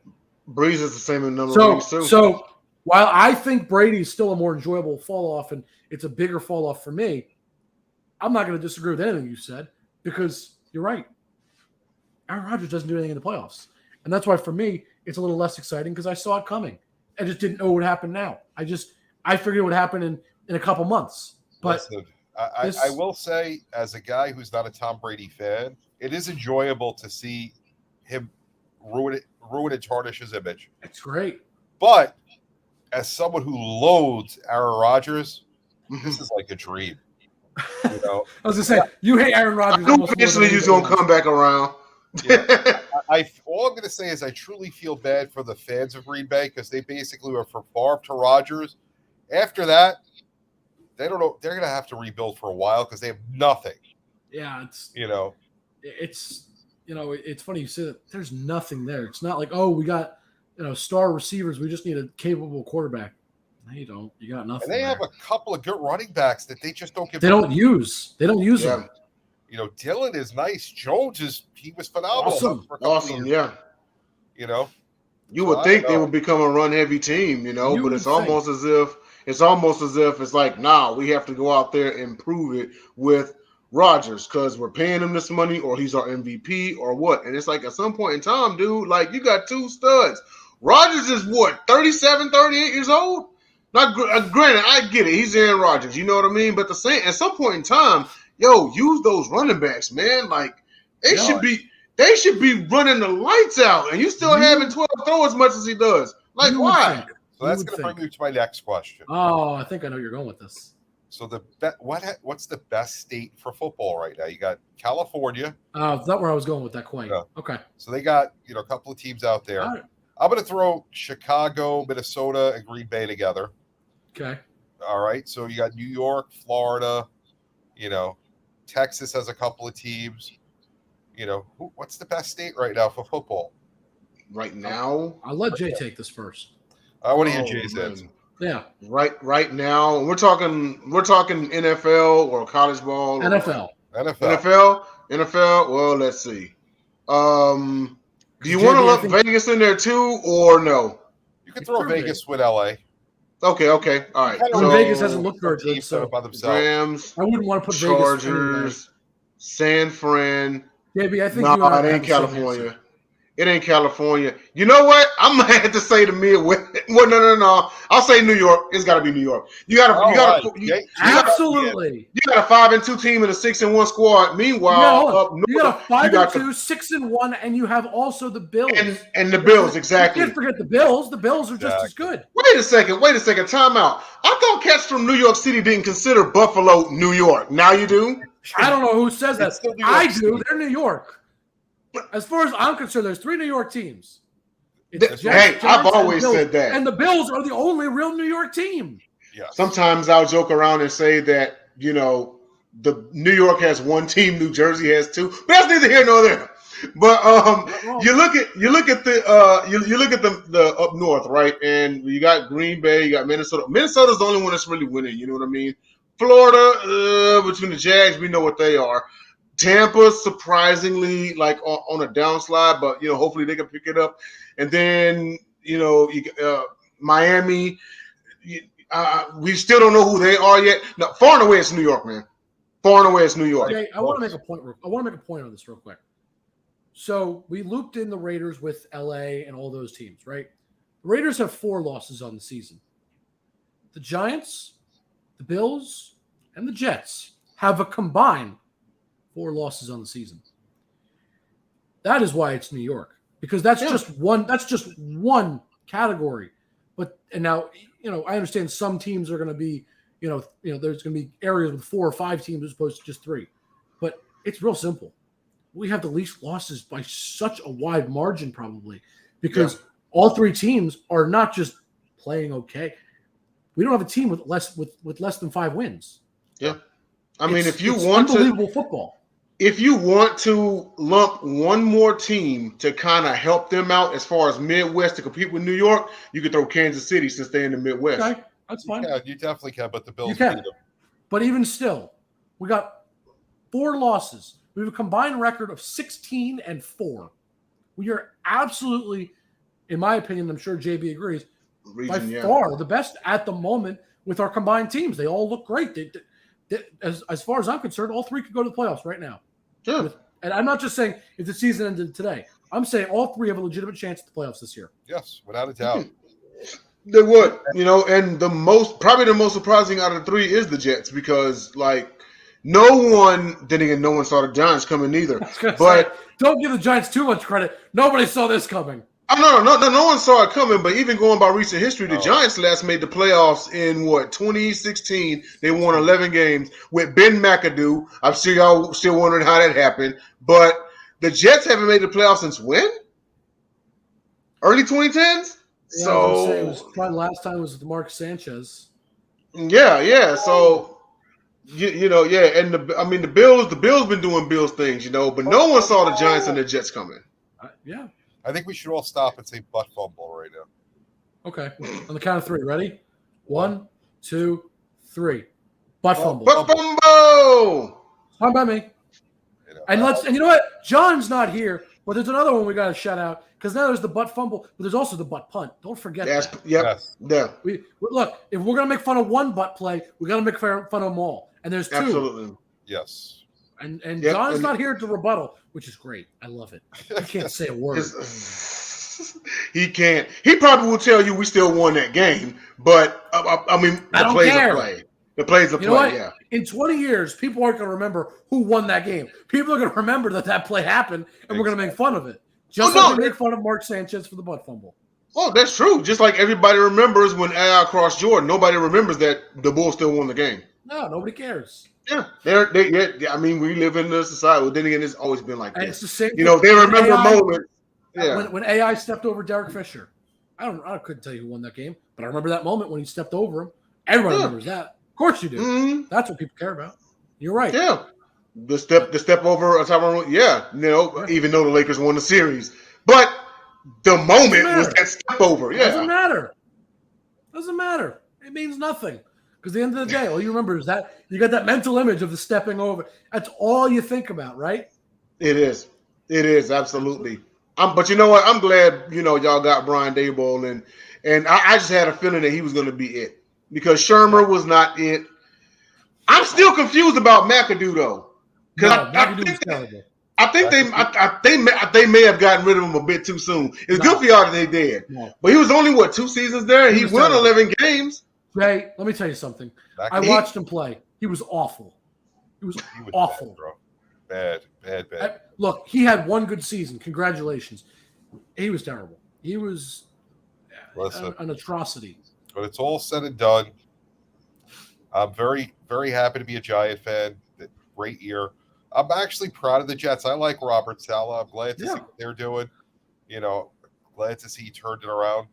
Breeze is the same number of rings, too. So while I think Brady is still a more enjoyable fall off and it's a bigger fall off for me, I'm not going to disagree with anything you said because you're right. Aaron Rodgers doesn't do anything in the playoffs. And that's why for me, it's a little less exciting because I saw it coming. I just didn't know what would happen now. I figured it would happen in a couple months. But listen, I will say, as a guy who's not a Tom Brady fan, it is enjoyable to see him ruin and tarnish his image. It's great. But as someone who loathes Aaron Rodgers, this is like a dream. You know, I was gonna say you hate Aaron Rodgers. Eventually, he's gonna come back around. Yeah. All I'm gonna say is I truly feel bad for the fans of Green Bay because they basically were from Favre to Rodgers. After that, they don't know. They're gonna have to rebuild for a while because they have nothing. Yeah, it's funny you say that. There's nothing there. It's not like, oh, we got star receivers. We just need a capable quarterback. No, you don't. You got nothing. And they have a couple of good running backs that they just don't get. They don't use them. You know, Dylan is nice. Jones was phenomenal. Awesome. Yeah. You know, you would think they would become a run heavy team, but it's almost as if it's like, nah, we have to go out there and prove it with Rodgers because we're paying him this money or he's our MVP or what. And it's like at some point in time, dude, like you got 2 studs. Rodgers is what, 37, 38 years old? Not granted, I get it. He's Aaron Rodgers. You know what I mean? But at some point in time, use those running backs, man. Like they should be running the lights out, and you still having 12 throw as much as he does. Like why? So that's going to bring me to my next question. Oh, I think I know where you're going with this. So what's the best state for football right now? You got California. Is that where I was going with that coin? Yeah. Okay. So they got a couple of teams out there. Right. I'm going to throw Chicago, Minnesota, and Green Bay together. Okay. All right. So you got New York, Florida. Texas has a couple of teams. What's the best state right now for football? Right now, I'll let Jay take this first. I want to hear Jay's answer. Yeah. Right now, we're talking NFL or college ball. NFL. NFL. Well, let's see. Do you want to lump Vegas in there too, or no? You can throw Vegas with LA. Okay. All right. So Vegas hasn't looked very good. So by themselves. Rams. I wouldn't want to put Chargers, San Fran. Maybe I think it ain't California. It ain't California. You know what? I'm gonna have to say the Midwest. Well, no. I'll say New York. It's got to be New York. You got absolutely. You got a 5-2 team and a 6-1 squad. Meanwhile, up north, you got a 5-2, 6-1, and you have also the Bills. And the Bills, exactly. You can't forget the Bills. The Bills are just as good. Wait a second. Time out. I thought cats from New York City didn't consider Buffalo New York. Now you do? I don't know who says that. I do. City. They're New York. As far as I'm concerned, there's 3 New York teams. I've always said that. And the Bills are the only real New York team. Yes. Sometimes I'll joke around and say that, the New York has 1 team, New Jersey has 2. But that's neither here nor there. But you look at the up north, right? And you got Green Bay, you got Minnesota. Minnesota's the only one that's really winning, you know what I mean? Florida, between the Jags, we know what they are. Tampa, surprisingly, like on a downslide, but hopefully they can pick it up. And then Miami, we still don't know who they are yet. No, far and away it's New York, man. Far and away it's New York. Okay, I want to make a point. I want to make a point on this real quick. So we looped in the Raiders with LA and all those teams, right? The Raiders have 4 losses on the season. The Giants, the Bills, and the Jets have a combined 4 losses on the season. That is why it's New York, because that's just one. That's just one category. And now I understand some teams are going to be there's going to be areas with 4 or 5 teams as opposed to just 3, but it's real simple. We have the least losses by such a wide margin, probably because all 3 teams are not just playing okay. We don't have a team with less than 5 wins. Yeah, I mean, if you want unbelievable football. If you want to lump one more team to kind of help them out as far as Midwest to compete with New York, you could throw Kansas City since they're in the Midwest. Okay, that's fine. Yeah, you definitely can, but the Bills beat them. But even still, we got 4 losses. We have a combined record of 16-4. We are absolutely, in my opinion, I'm sure JB agrees, by far the best at the moment with our combined teams. They all look great. As far as I'm concerned, all 3 could go to the playoffs right now. Sure. And I'm not just saying if the season ended today. I'm saying all 3 have a legitimate chance at the playoffs this year. Yes, without a doubt. They would, and the most surprising out of the 3 is the Jets because, no one saw the Giants coming either. But don't give the Giants too much credit. Nobody saw this coming. No one saw it coming, but even going by recent history, the Giants last made the playoffs in 2016. They won 11 games with Ben McAdoo. I'm sure y'all still wondering how that happened, but the Jets haven't made the playoffs since when? Early 2010s? Yeah, so it was probably last time was with Mark Sanchez. Yeah. So and the Bills been doing Bills things, but no one saw the Giants and the Jets coming. Yeah. I think we should all stop and say butt fumble right now. Okay. On the count of 3. Ready? 1, 2, 3. Butt fumble. Butt fumble! Fine by me. And you know what? John's not here, but there's another one we got to shout out because now there's the butt fumble, but there's also the butt punt. Don't forget that. Yep. Yes. Yeah. Look, if we're going to make fun of one butt play, we got to make fun of them all. And there's 2. Absolutely. Yes. And John's not here to rebuttal, which is great. I love it. He can't say a word. He can't. He probably will tell you we still won that game, but the plays are play. The plays are play. Yeah. In 20 years, people aren't going to remember who won that game. People are going to remember that play happened, and we're going to make fun of it. Just like we make fun of Mark Sanchez for the butt fumble. Oh, that's true. Just like everybody remembers when Al crossed Jordan, nobody remembers that the Bulls still won the game. No, nobody cares. Yeah, I mean, we live in a society. Well, then again, it's always been like And this. it's the same. You know, they remember moments. Yeah. When AI stepped over Derek Fisher, I couldn't tell you who won that game, but I remember that moment when he stepped over him. Everyone remembers that. Of course you do. Mm-hmm. That's what people care about. You're right. Yeah. The step over Tyronn. Yeah. Even though the Lakers won the series, but the moment was that step over. Yeah. Doesn't matter. Doesn't matter. It means nothing. Because at the end of the day, all you remember is that you got that mental image of the stepping over. That's all you think about, right? It is. It is absolutely. But you know what? I'm glad y'all got Brian Daboll, and I just had a feeling that he was going to be it because Shermer was not it. I'm still confused about McAdoo though, because I think they may have gotten rid of him a bit too soon. It's good for y'all that they did, but he was only 2 seasons there. He won 11 games. Ray, let me tell you something. I watched him play. He was awful. He was awful, bro. Bad. Look, he had one good season. Congratulations. He was terrible. He was an atrocity. But it's all said and done. I'm very, very happy to be a Giant fan. Great year. I'm actually proud of the Jets. I like Robert Saleh. I'm glad to see what they're doing. Glad to see he turned it around.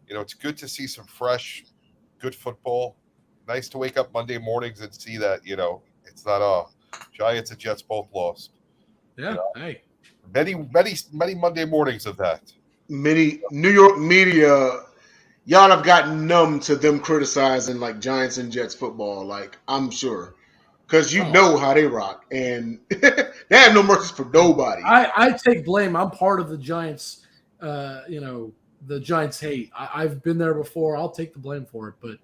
It's good to see some fresh, good football. Nice to wake up Monday mornings and see that, it's not Giants and Jets both lost. Yeah. Hey. Many Monday mornings of that. Many New York media, y'all have gotten numb to them criticizing like Giants and Jets football. Like I'm sure, because know how they rock, and they have no mercy for nobody. I take blame. I'm part of the Giants. The Giants hate. I've been there before. I'll take the blame for it, but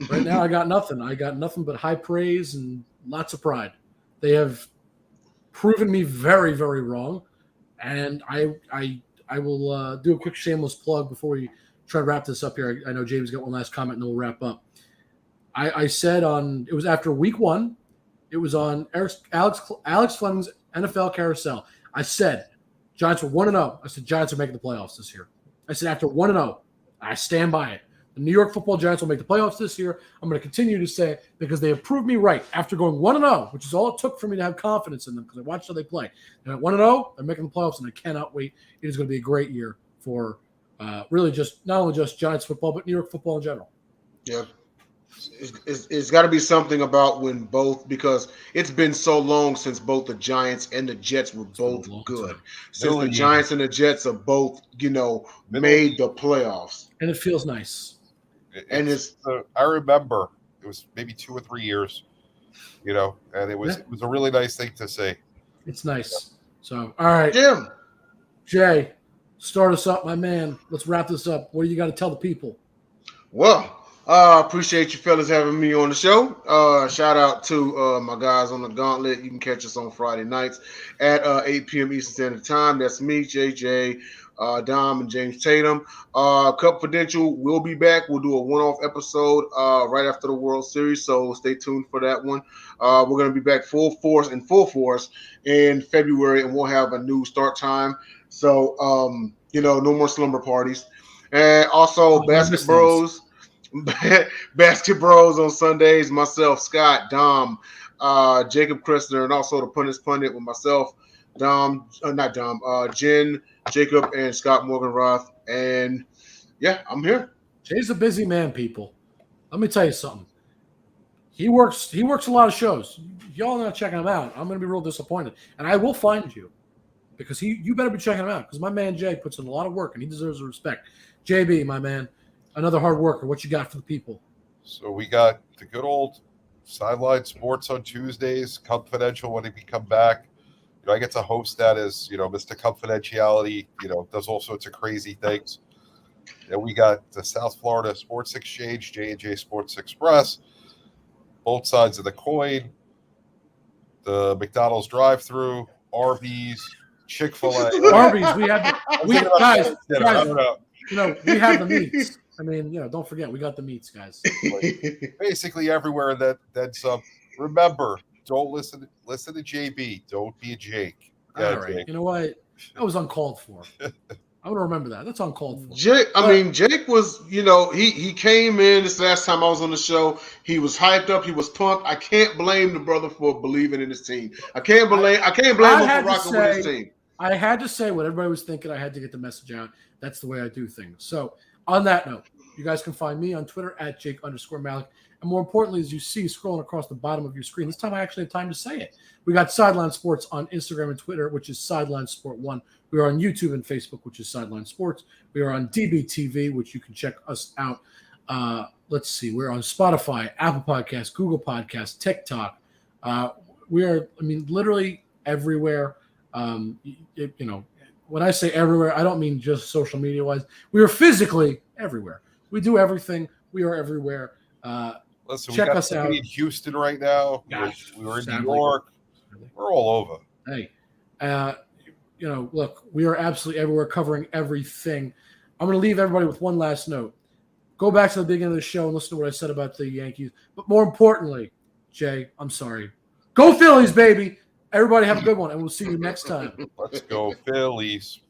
right now I got nothing. I got nothing but high praise and lots of pride. They have proven me very, very wrong, and I will do a quick shameless plug before we try to wrap this up here. I know James got one last comment, and then we'll wrap up. I said it was after week 1. It was on Alex Fleming's NFL Carousel. I said Giants were 1-0. I said Giants are making the playoffs this year. I said after 1-0, I stand by it. The New York Football Giants will make the playoffs this year. I'm going to continue to say it because they have proved me right after going 1-0, which is all it took for me to have confidence in them because I watched how they play. They went 1-0. They're making the playoffs, and I cannot wait. It is going to be a great year for really just not only just Giants football, but New York football in general. Yeah. It's got to be something about when both, because it's been so long since both the Giants and the Jets were both good. Since the Giants and the Jets are both, made the playoffs. And it feels nice. I remember it was maybe 2 or 3 years, and it was a really nice thing to say. It's nice. So, all right. Jim. Jay, start us up, my man. Let's wrap this up. What do you got to tell the people? Well, appreciate you fellas having me on the show. Shout out to my guys on the Gauntlet. You can catch us on Friday nights at 8 p.m. Eastern Standard Time. That's me, JJ, Dom, and James Tatum. Cup Confidential will be back. We'll do a one-off episode right after the World Series, so stay tuned for that one. We're going to be back full force in February, and we'll have a new start time. So, no more slumber parties. And also, Basket Bros on Sundays. Myself, Scott, Dom, Jacob Kressner, and also the Pundit with myself, Jen, Jacob, and Scott Morganroth. And yeah, I'm here. Jay's a busy man, people. Let me tell you something. He works a lot of shows. Y'all not checking him out, I'm going to be real disappointed. And I will find you because you better be checking him out because my man Jay puts in a lot of work and he deserves the respect. JB, my man, another hard worker. What you got for the people? So we got the good old Sideline Sports on Tuesdays, Confidential when we come back. I get to host that as, Mr. Confidentiality, does all sorts of crazy things. Then we got the South Florida Sports Exchange, J&J Sports Express, both sides of the coin, the McDonald's drive-thru, Arby's, Chick-fil-A. Arby's, we have the meats. I mean, don't forget, we got the meats, guys. Basically everywhere that some. Remember, don't listen to JB. Don't be a Jake. All right. Jake. You know what? That was uncalled for. I'm gonna remember that. That's uncalled for. Jake was, he came in this last time I was on the show. He was hyped up. He was pumped. I can't blame the brother for believing in his team. I can't blame him for rocking with his team. I had to say what everybody was thinking. I had to get the message out. That's the way I do things. So on that note, you guys can find me on Twitter at Jake_Malik. And more importantly, as you see scrolling across the bottom of your screen, this time I actually have time to say it. We got Sideline Sports on Instagram and Twitter, which is Sideline Sport 1. We are on YouTube and Facebook, which is Sideline Sports. We are on DBTV, which you can check us out. Let's see. We're on Spotify, Apple Podcasts, Google Podcasts, TikTok. We are, literally everywhere. When I say everywhere, I don't mean just social media-wise. We are physically everywhere. We do everything. We are everywhere. Listen, check we got us out in Houston right now. Gosh, we were in sadly. New York. We're all over. Hey, look, we are absolutely everywhere, covering everything. I'm going to leave everybody with one last note. Go back to the beginning of the show and listen to what I said about the Yankees. But more importantly, Jay, I'm sorry. Go Phillies, baby. Everybody have a good one, and we'll see you next time. Let's go, Phillies.